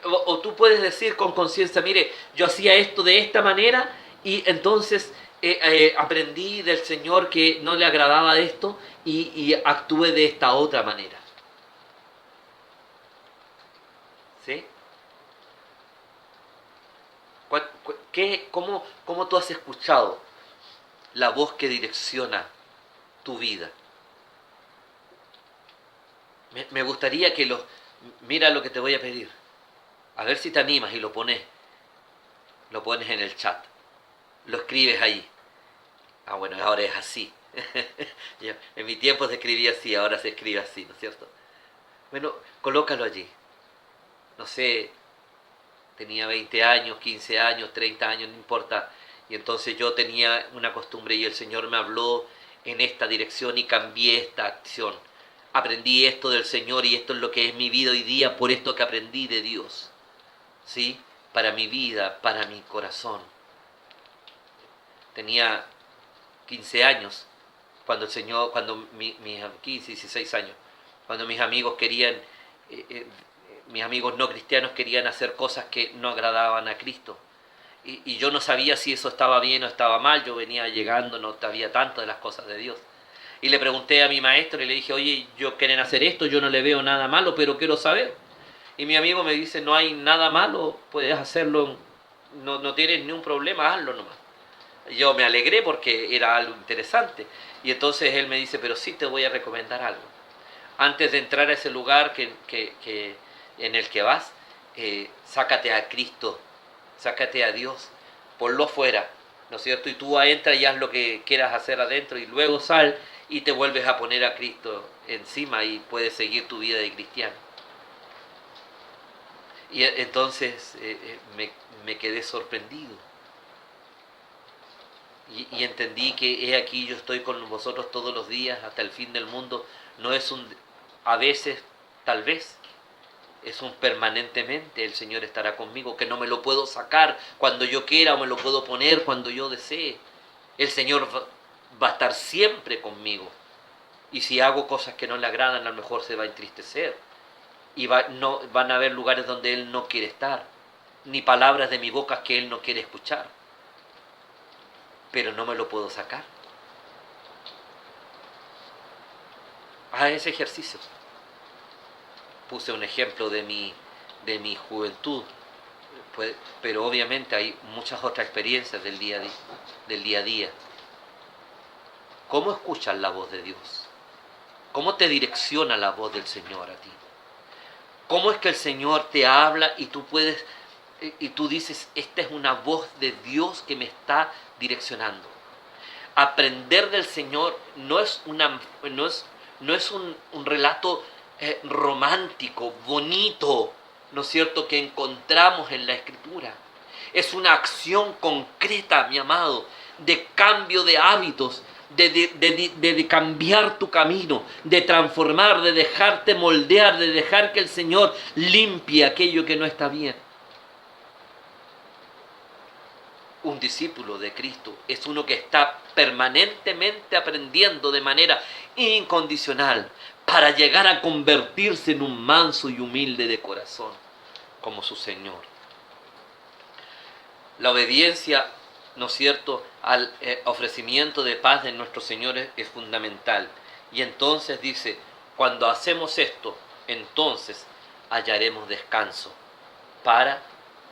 o tú puedes decir con conciencia, mire, yo hacía esto de esta manera y entonces aprendí del Señor que no le agradaba esto y actué de esta otra manera? ¿Sí? ¿Cómo tú has escuchado la voz que direcciona tu vida? Me gustaría que mira lo que te voy a pedir. A ver si te animas y lo pones en el chat. Lo escribes ahí. Ah, bueno, ahora es así. En mi tiempo se escribía así, ahora se escribe así, ¿no es cierto? Bueno, colócalo allí. No sé, tenía 20 años, 15 años, 30 años, no importa. Y entonces yo tenía una costumbre y el Señor me habló en esta dirección y cambié esta acción. Aprendí esto del Señor y esto es lo que es mi vida hoy día por esto que aprendí de Dios. ¿Sí? Para mi vida, para mi corazón. Tenía 15 años cuando el Señor, mis 15, 16 años, cuando mis amigos mis amigos no cristianos querían hacer cosas que no agradaban a Cristo. Y yo no sabía si eso estaba bien o estaba mal, yo venía llegando, no sabía tanto de las cosas de Dios. Y le pregunté a mi maestro y le dije, oye, yo quieren hacer esto, yo no le veo nada malo, pero quiero saber. Y mi amigo me dice, no hay nada malo, puedes hacerlo, no tienes ni un problema, hazlo nomás. Yo me alegré porque era algo interesante. Y entonces él me dice, pero sí te voy a recomendar algo. Antes de entrar a ese lugar en el que vas, sácate a Cristo, sácate a Dios, ponlo fuera, ¿no es cierto? Y tú entras y haz lo que quieras hacer adentro y luego sal y te vuelves a poner a Cristo encima y puedes seguir tu vida de cristiano. Y entonces me quedé sorprendido. Y entendí que he aquí yo estoy con vosotros todos los días hasta el fin del mundo. No es a veces, tal vez, es un permanentemente. El Señor estará conmigo, que no me lo puedo sacar cuando yo quiera o me lo puedo poner cuando yo desee. El Señor va a estar siempre conmigo. Y si hago cosas que no le agradan, a lo mejor se va a entristecer. Y van a haber lugares donde Él no quiere estar, ni palabras de mi boca que Él no quiere escuchar. Pero no me lo puedo sacar. Haz ese ejercicio. Puse un ejemplo de mi juventud, pero obviamente hay muchas otras experiencias del día a día. ¿Cómo escuchas la voz de Dios? ¿Cómo te direcciona la voz del Señor a ti? ¿Cómo es que el Señor te habla y tú dices, esta es una voz de Dios que me está direccionando? Aprender del Señor no es un relato romántico, bonito, ¿no es cierto?, que encontramos en la Escritura. Es una acción concreta, mi amado, de cambio de hábitos, de cambiar tu camino, de transformar, de dejarte moldear, de dejar que el Señor limpie aquello que no está bien. Un discípulo de Cristo es uno que está permanentemente aprendiendo de manera incondicional para llegar a convertirse en un manso y humilde de corazón, como su Señor. La obediencia, ¿no es cierto?, al ofrecimiento de paz de nuestro Señor es fundamental. Y entonces dice, cuando hacemos esto, entonces hallaremos descanso para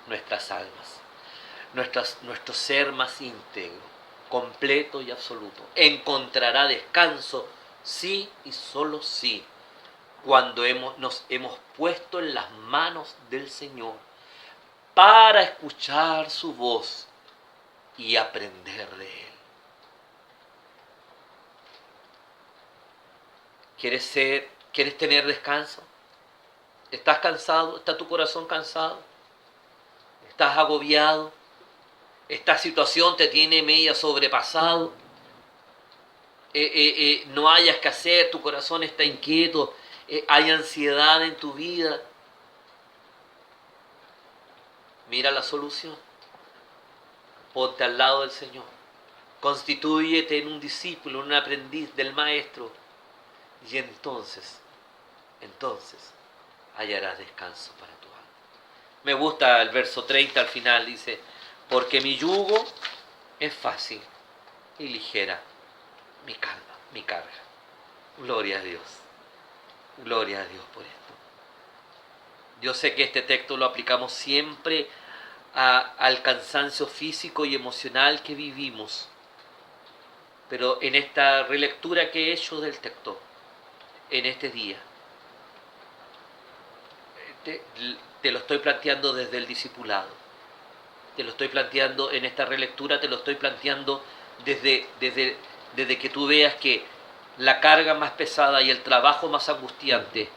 nuestras almas. Nuestro ser más íntegro, completo y absoluto, encontrará descanso sí y solo sí, cuando nos hemos puesto en las manos del Señor para escuchar su voz y aprender de Él. ¿Quieres tener descanso? ¿Estás cansado? ¿Está tu corazón cansado? ¿Estás agobiado? ¿Esta situación te tiene media sobrepasado? No hayas que hacer, tu corazón está inquieto, hay ansiedad en tu vida. Mira la solución. Ponte al lado del Señor. Constitúyete en un discípulo, en un aprendiz del Maestro. Y entonces hallarás descanso para tu alma. Me gusta el verso 30 al final, dice, porque mi yugo es fácil y ligera mi carga. Gloria a Dios. Gloria a Dios por esto. Yo sé que este texto lo aplicamos siempre al cansancio físico y emocional que vivimos. Pero en esta relectura que he hecho del texto, en este día, te lo estoy planteando desde el discipulado. Te lo estoy planteando en esta relectura, te lo estoy planteando desde que tú veas que la carga más pesada y el trabajo más angustiante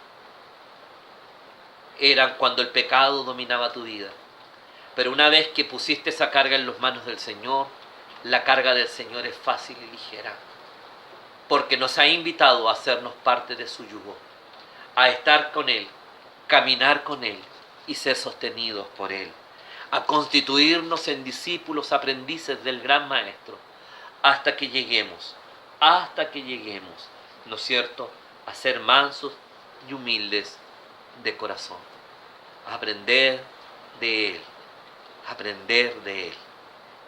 eran cuando el pecado dominaba tu vida. Pero una vez que pusiste esa carga en las manos del Señor, la carga del Señor es fácil y ligera. Porque nos ha invitado a hacernos parte de su yugo, a estar con Él, caminar con Él y ser sostenidos por Él, a constituirnos en discípulos, aprendices del gran Maestro, hasta que lleguemos, ¿no es cierto?, a ser mansos y humildes de corazón, a aprender de Él,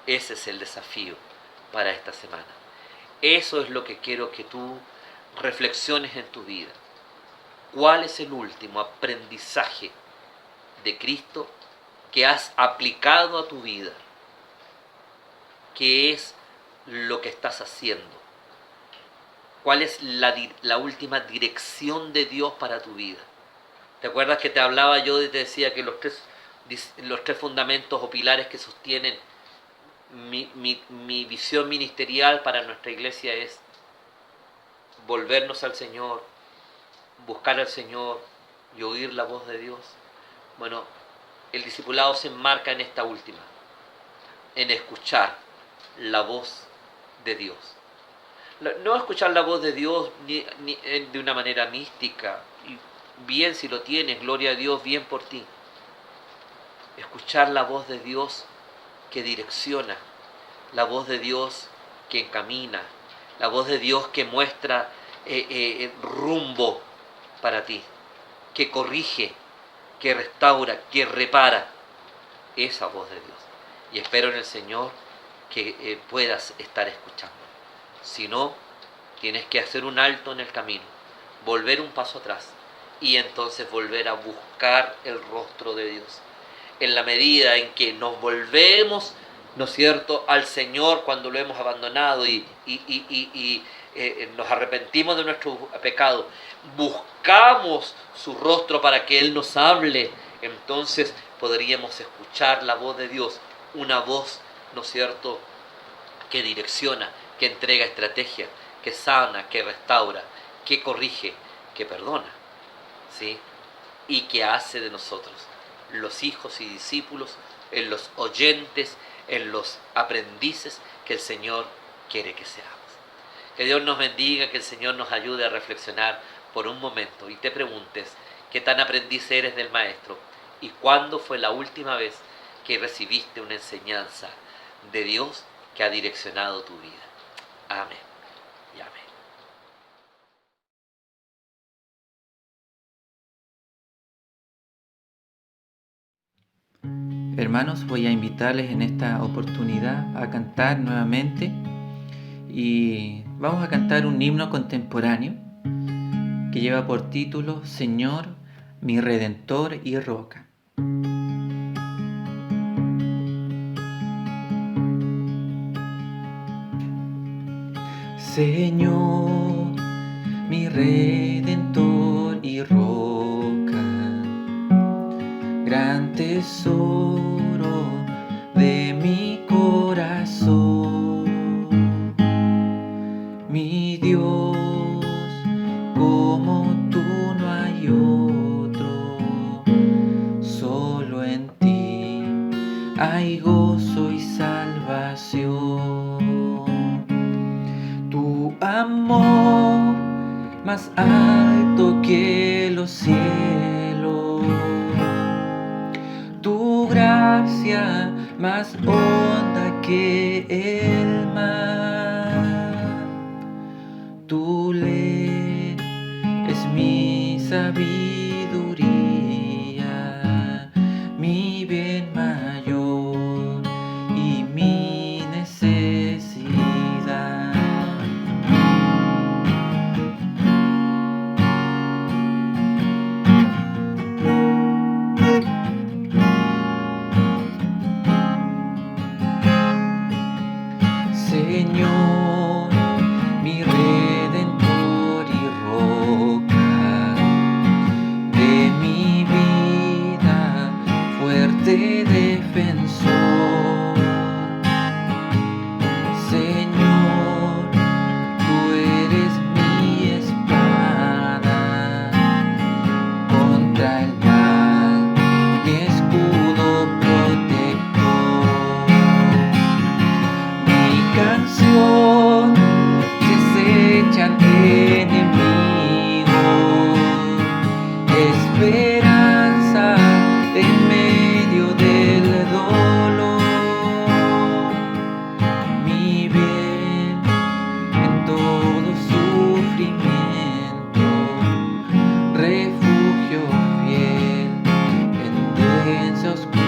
Ese es el desafío para esta semana. Eso es lo que quiero que tú reflexiones en tu vida. ¿Cuál es el último aprendizaje de Cristo que has aplicado a tu vida? ¿Qué es lo que estás haciendo? ¿Cuál es la última dirección de Dios para tu vida? ¿Te acuerdas que te hablaba yo y te decía que los tres fundamentos o pilares que sostienen mi visión ministerial para nuestra iglesia es volvernos al Señor, buscar al Señor y oír la voz de Dios? Bueno, el discipulado se enmarca en esta última, en escuchar la voz de Dios. No escuchar la voz de Dios ni de una manera mística, y bien si lo tienes, gloria a Dios, bien por ti. Escuchar la voz de Dios que direcciona, la voz de Dios que encamina, la voz de Dios que muestra rumbo para ti, que corrige, que restaura, que repara. Esa voz de Dios. Y espero en el Señor que puedas estar escuchando. Si no, tienes que hacer un alto en el camino, volver un paso atrás y entonces volver a buscar el rostro de Dios. En la medida en que nos volvemos, ¿no es cierto?, al Señor cuando lo hemos abandonado y nos arrepentimos de nuestro pecado, buscamos su rostro para que Él nos hable, entonces podríamos escuchar la voz de Dios, una voz, ¿no es cierto?, que direcciona, que entrega estrategia, que sana, que restaura, que corrige, que perdona, ¿sí?, y que hace de nosotros los hijos y discípulos, en los oyentes, en los aprendices que el Señor quiere que seamos. Que Dios nos bendiga, que el Señor nos ayude a reflexionar por un momento y te preguntes qué tan aprendiz eres del Maestro y cuándo fue la última vez que recibiste una enseñanza de Dios que ha direccionado tu vida. Amén y amén. Hermanos, voy a invitarles en esta oportunidad a cantar nuevamente y vamos a cantar un himno contemporáneo que lleva por título Señor, mi Redentor y Roca. Señor, mi Redentor y Roca, gran tesoro de mi corazón, mi Dios, como tú no hay otro, solo en ti hay gozo y salvación. Tu amor más alto que los cielos, tu gracia más honda que el mar, tu ley es mi sabiduría, mi bien mayor y mi necesidad. Señor, mi Redentor y Roca, de mi vida, fuerte defensor. Señor, tú eres mi espada contra el mal, mi escudo protector. Mi canción desechan enemigos, esperanza en medio del dolor, mi bien en todo sufrimiento, refugio fiel en densa oscuridad.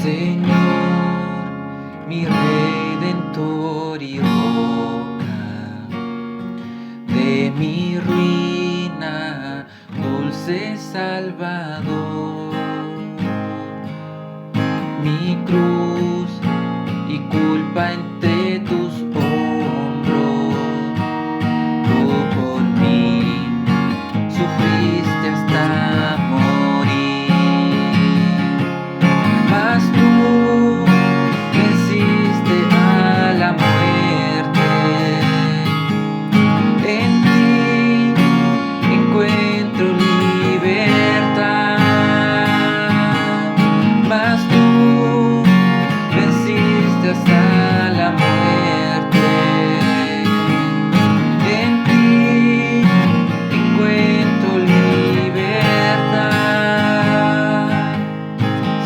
Señor, mi Redentor y Roca, de mi ruina, dulce Salvador, mi cruz y culpa entre tus hombros, tú por mí sufriste hasta morir. Mas tú venciste a la muerte, en ti encuentro libertad. Mas tú venciste hasta la muerte, en ti encuentro libertad.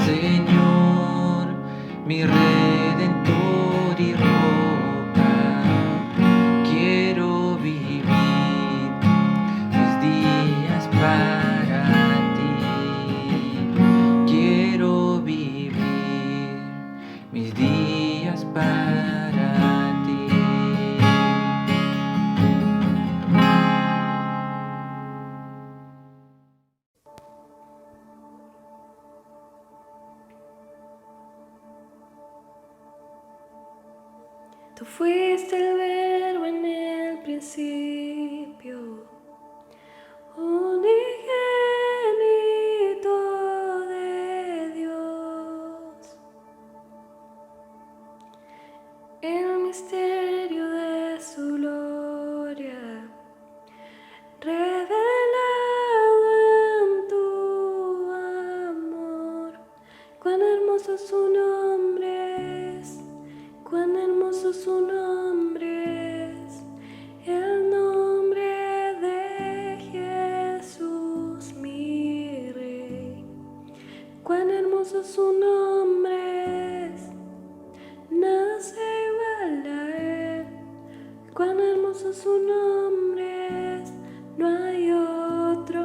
Señor, mi Redentor y Roca, quiero vivir mis días para ti. Quiero vivir mis días para ti. Tú fuiste el verbo en el principio, unigénito de Dios, el misterio de su gloria, revelado en tu amor. Cuán hermoso su nombre es, cuán hermoso su nombre es, el nombre de Jesús mi Rey. Cuán hermoso su nombre es, nada se iguala a él. Cuán hermoso su nombre es, no hay otro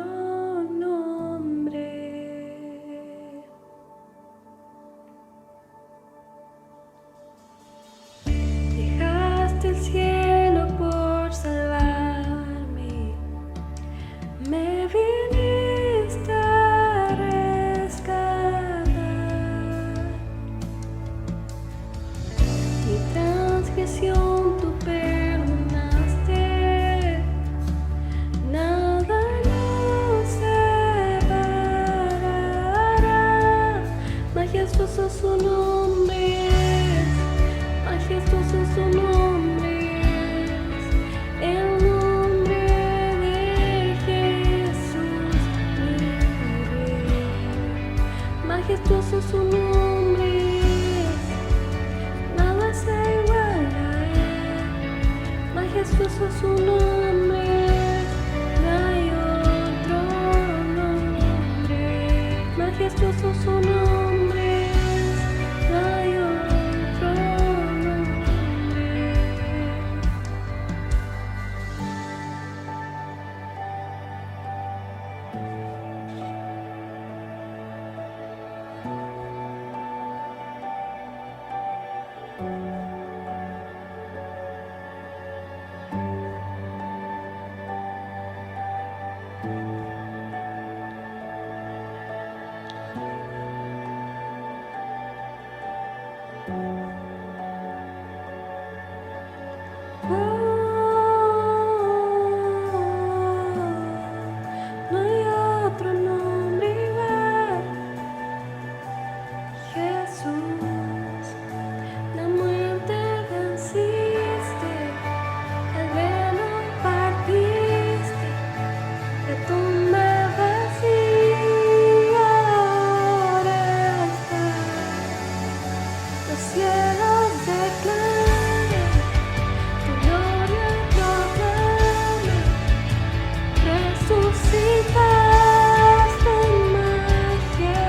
Majestuoso su nombre, no hay otro nombre. Majestuoso su nombre, no hay otro nombre. No hay otro nombre igual. Jesús, la muerte venciste, el velo partiste, la tumba vacía ahora está. Los cielos declaran tu gloria proclaman. Resucitaste en majestad,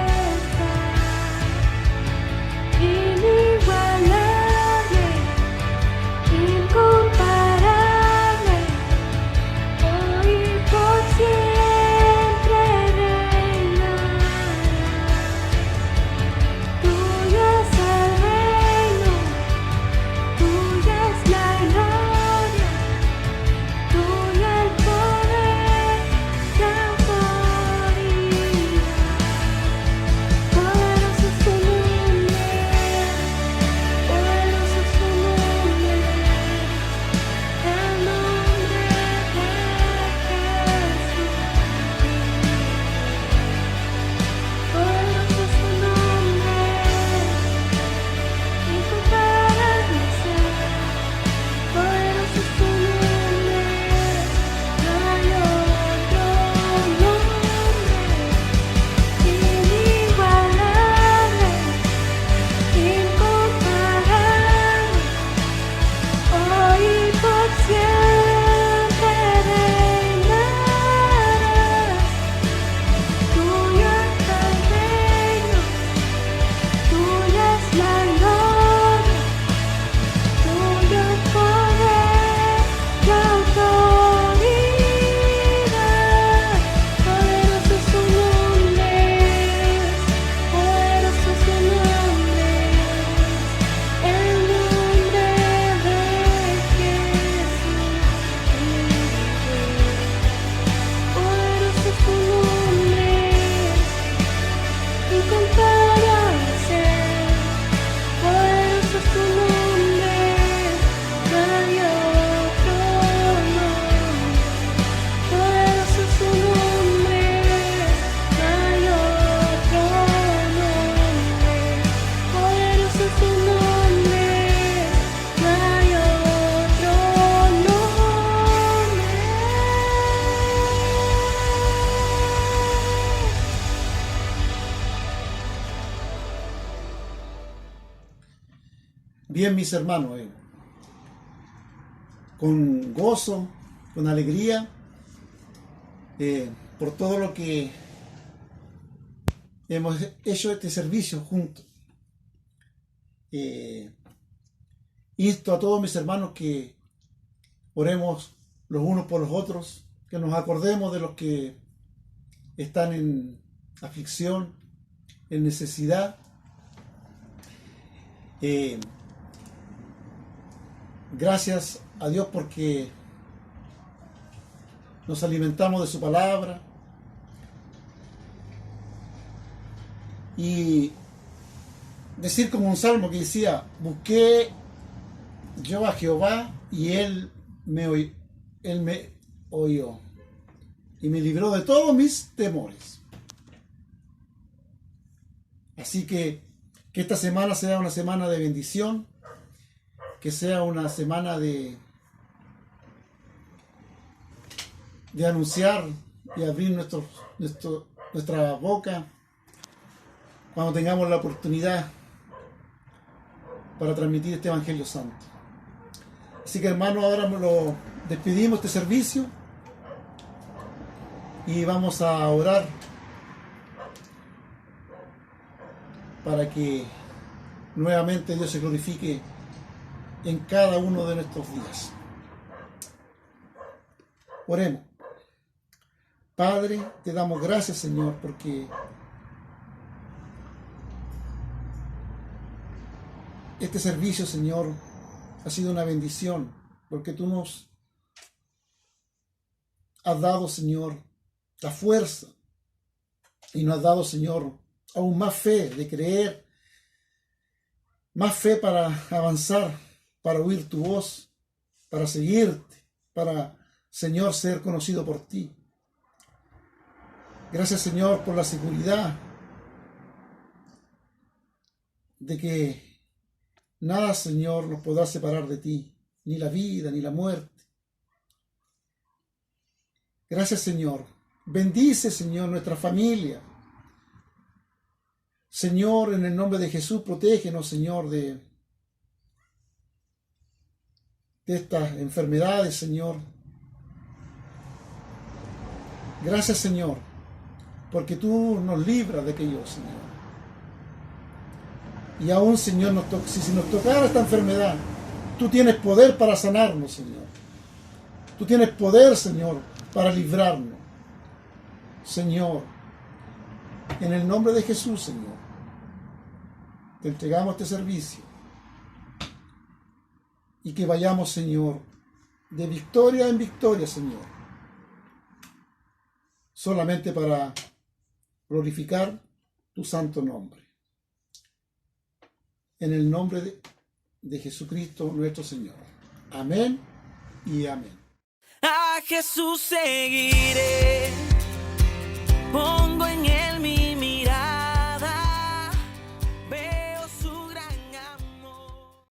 inigualable, incomparable, hoy y por siempre reinarás. Tuyo es el reino, tuya es la gloria, tuyo el poder y autoridad. Poderoso es tu nombre, poderoso es tu nombre, el nombre de Jesús. Poderoso es tu nombre, incomparable ser. Poderoso es tu nombre, no hay otro nombre. Inigualable, incomparable, hoy y por siempre reinarás. Tuyo es el reino, tuya es la gloria, tuyo el poder y autoridad. Poderoso es tu nombre, poderoso es tu nombre, el nombre de Jesús. Poderoso es tu nombre, incomparable ser. Poderoso es tu nombre, no hay otro nombre. Poderoso es tu nombre, no hay otro nombre. Poderoso es tu nombre, no hay otro nombre. Bien, mis hermanos, con gozo, con alegría, por todo lo que hemos hecho este servicio juntos. Insto a todos mis hermanos que oremos los unos por los otros, que nos acordemos de los que están en aflicción, en necesidad. Gracias a Dios porque nos alimentamos de su palabra y decir como un salmo que decía: busqué yo a Jehová y Él me oyó y me libró de todos mis temores. Así que esta semana sea una semana de bendición, que sea una semana de anunciar y abrir nuestra boca cuando tengamos la oportunidad para transmitir este Evangelio Santo. Así que hermano, ahora lo despedimos este servicio y vamos a orar para que nuevamente Dios se glorifique en cada uno de nuestros días. Oremos. Padre, te damos gracias, Señor, porque este servicio, Señor, ha sido una bendición, porque tú nos has dado, Señor, la fuerza y nos has dado, Señor, aún más fe de creer, más fe para avanzar, para oír tu voz, para seguirte, para, Señor, ser conocido por ti. Gracias, Señor, por la seguridad de que nada, Señor, nos podrá separar de ti, ni la vida, ni la muerte. Gracias, Señor. Bendice, Señor, nuestra familia. Señor, en el nombre de Jesús, protégenos, Señor, de estas enfermedades, Señor. Gracias, Señor, porque tú nos libras de aquello, Señor. Y aún, Señor, si nos tocara esta enfermedad, tú tienes poder para sanarnos, Señor. Tú tienes poder, Señor, para librarnos. Señor, en el nombre de Jesús, Señor, te entregamos este servicio. Y que vayamos, Señor, de victoria en victoria, Señor. Solamente para glorificar tu santo nombre. En el nombre de Jesucristo nuestro Señor. Amén y amén. A Jesús seguiré.